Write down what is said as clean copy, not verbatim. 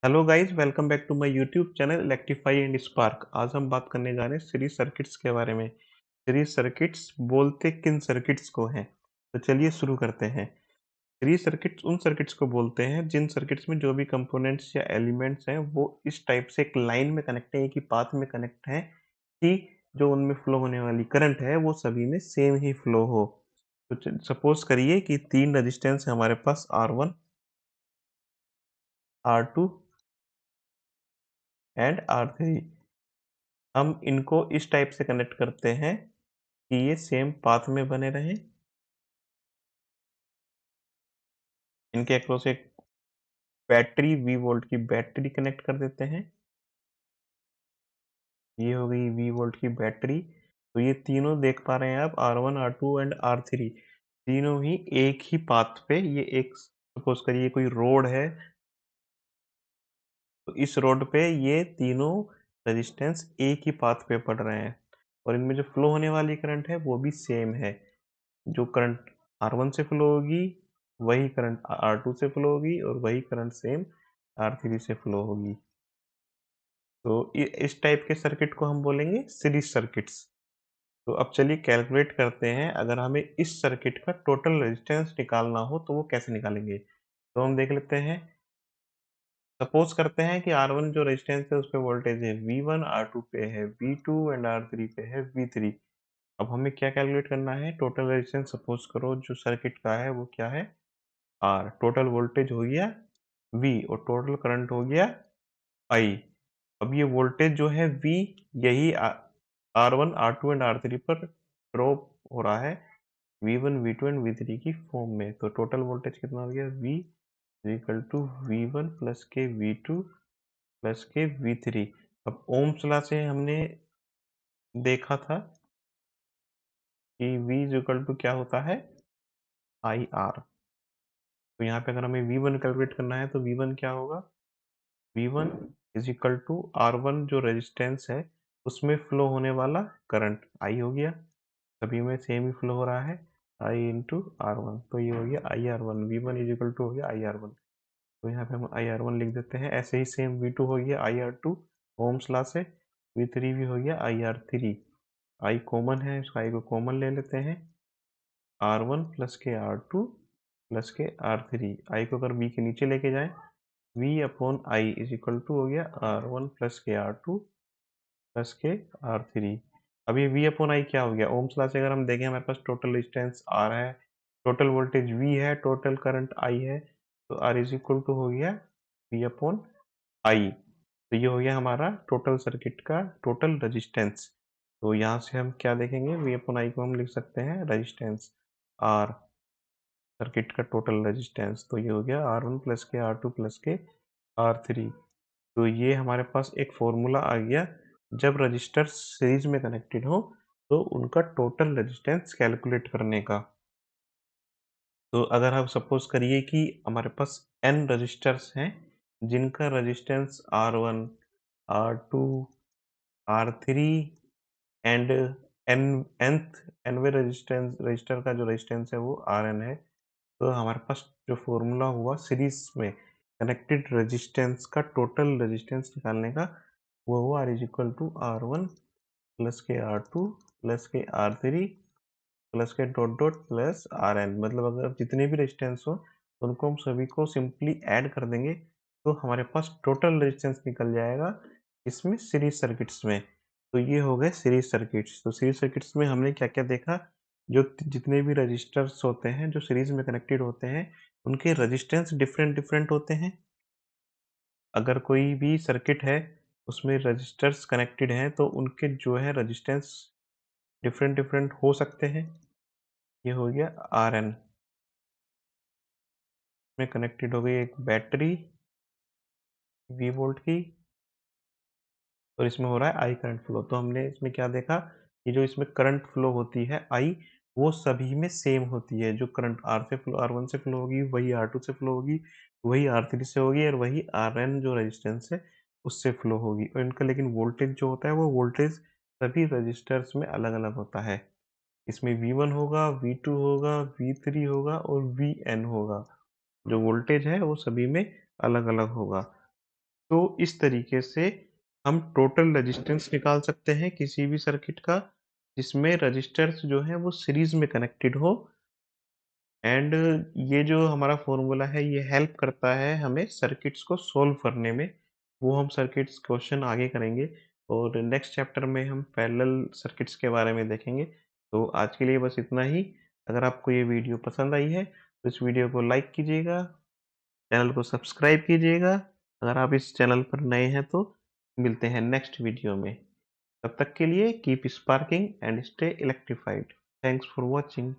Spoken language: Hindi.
Hello guys, welcome back to my YouTube channel electrify and spark. आज हम बात करने जा रहे हैं सीरीज सर्किट्स के बारे में। सीरीज सर्किट्स बोलते किन सर्किट्स को हैं? तो चलिए शुरू करते हैं। सीरीज सर्किट्स उन सर्किट्स को बोलते हैं जिन सर्किट्स में जो भी कंपोनेंट्स या एलिमेंट्स हैं वो इस टाइप से एक लाइन में कनेक्ट है, एक ही पाथ में कनेक्ट है कि जो उनमें फ्लो होने वाली करंट है वो सभी में सेम ही फ्लो हो। तो सपोज करिए कि तीन रेजिस्टेंस है हमारे पास, R1, R2 एंड R3। हम इनको इस टाइप से कनेक्ट करते हैं कि ये सेम पाथ में बने रहें। इनके अक्रॉस एक बैटरी V वोल्ट की बैटरी कनेक्ट कर देते हैं। ये हो गई V वोल्ट की बैटरी। तो ये तीनों देख पा रहे हैं आप, R1, R2 एंड R3 तीनों ही एक ही पाथ पे। ये एक सपोज करिए कोई रोड है, तो इस रोड पे ये तीनों रेजिस्टेंस एक ही पाथ पे पड़ रहे हैं और इनमें जो फ्लो होने वाली करंट है वो भी सेम है। जो करंट R1 से फ्लो होगी वही करंट R2 से फ्लो होगी और वही करंट सेम R3 से फ्लो होगी। तो इस टाइप के सर्किट को हम बोलेंगे सीरीज सर्किट्स। तो अब चलिए कैलकुलेट करते हैं, अगर हमें इस सर्किट का टोटल रेजिस्टेंस निकालना हो तो वो कैसे निकालेंगे। तो हम देख लेते हैं। सपोज करते हैं कि R1 जो रेजिस्टेंस है उस पे वोल्टेज है V1, R2 पे है V2 एंड R3 पे है V3। अब हमें क्या कैलकुलेट करना है? टोटल रेजिस्टेंस सपोज करो जो सर्किट का है वो क्या है, R। टोटल वोल्टेज हो गया V और टोटल करंट हो गया I। अब ये वोल्टेज जो है V, यही R1, R2 एंड R3 पर ड्रॉप हो रहा है V1, V2 एंड V3 की फॉर्म में। तो टोटल वोल्टेज कितना हो गया? V equal to V1 plus के V2 प्लस के V3। अब ओम्स लॉ से हमने देखा था कि V इक्वल टू क्या होता है, IR। तो यहाँ पे अगर हमें V1 कैलकुलेट करना है तो V1 क्या होगा? V1 is equal to R1 जो रेजिस्टेंस है उसमें फ्लो होने वाला करंट I हो गया। सभी में सेम ही फ्लो हो रहा है, I इंटू R1। तो ये हो गया IR1। V1 is equal to हो गया IR1। तो यहाँ पे हम IR1 लिख देते हैं। ऐसे ही सेम V2 हो गया IR2 ओम्स लॉ से। V3 भी हो गया IR3। I कॉमन है, इसका I को कॉमन ले लेते हैं। R1 प्लस के R2 प्लस के R3। I को अगर V के नीचे लेके जाएं, V upon I is equal to हो गया R1 प्लस के R2 प्लस के R3। अब ये V अपॉन आई क्या हो गया? ओम्स लॉ से अगर हम देखें, हमारे पास टोटल रेजिस्टेंस R है, टोटल वोल्टेज V है, टोटल करंट I है, तो R इज इक्वल टू हो गया V अपॉन आई। तो ये हो गया हमारा टोटल सर्किट का टोटल रेजिस्टेंस। तो यहाँ से हम क्या देखेंगे? V अपॉन आई को हम लिख सकते हैं रेजिस्टेंस R, सर्किट का टोटल रेजिस्टेंस। तो ये हो गया R1 प्लस के R2 प्लस के R3। तो ये हमारे पास एक फॉर्मूला आ गया, जब रजिस्टर सीरीज में कनेक्टेड हो तो उनका टोटल रेजिस्टेंस कैलकुलेट करने का। तो अगर आप सपोज करिए कि हमारे पास n रजिस्टर्स हैं जिनका resistance R1, R2, R3 and n nth nवे रजिस्टर का जो रेजिस्टेंस है वो Rn है। तो हमारे पास जो फॉर्मूला हुआ सीरीज में कनेक्टेड रेजिस्टेंस का टोटल रेजिस्टेंस निकालने का, वो हुआ R is equal to R1 plus के R2 प्लस के R3 प्लस के डॉट डॉट प्लस Rn। मतलब अगर जितने भी रेजिस्टेंस हो उनको हम सभी को सिंपली ऐड कर देंगे तो हमारे पास टोटल रेजिस्टेंस निकल जाएगा इसमें सीरीज सर्किट्स में। तो ये हो गए सीरीज सर्किट्स। तो सीरीज सर्किट्स में हमने क्या क्या देखा? जो जितने भी रजिस्टर्स होते हैं जो सीरीज में कनेक्टेड होते हैं उनके रेजिस्टेंस डिफरेंट डिफरेंट होते हैं। अगर कोई भी सर्किट है उसमें रजिस्टर्स कनेक्टेड हैं तो उनके जो है रेजिस्टेंस डिफरेंट डिफरेंट हो सकते हैं। ये हो गया Rn में कनेक्टेड हो गई एक बैटरी V वोल्ट की और इसमें हो रहा है I करंट फ्लो। तो हमने इसमें क्या देखा कि जो इसमें करंट फ्लो होती है I, वो सभी में सेम होती है। जो करंट R1 से फ्लो होगी वही R2 से फ्लो होगी, वही R3 से होगी और वही Rn जो रेजिस्टेंस है उससे फ्लो होगी। और इनका लेकिन वोल्टेज जो होता है वो वोल्टेज सभी रजिस्टर्स में अलग अलग होता है। इसमें V1 होगा, V2 होगा, V3 होगा और Vn होगा। जो वोल्टेज है वो सभी में अलग अलग होगा। तो इस तरीके से हम टोटल रेजिस्टेंस निकाल सकते हैं किसी भी सर्किट का, जिसमें रजिस्टर्स जो हैं वो सीरीज़ में कनेक्टेड हो। एंड ये जो हमारा फ़ॉर्मूला है ये हेल्प करता है हमें सर्किट्स को सॉल्व करने में। वो हम सर्किट्स क्वेश्चन आगे करेंगे और नेक्स्ट चैप्टर में हम पैरेलल सर्किट्स के बारे में देखेंगे। तो आज के लिए बस इतना ही। अगर आपको ये वीडियो पसंद आई है तो इस वीडियो को लाइक कीजिएगा, चैनल को सब्सक्राइब कीजिएगा। अगर आप इस चैनल पर नए हैं तो मिलते हैं नेक्स्ट वीडियो में। तब तक के लिए keep sparking and stay electrified. Thanks for watching.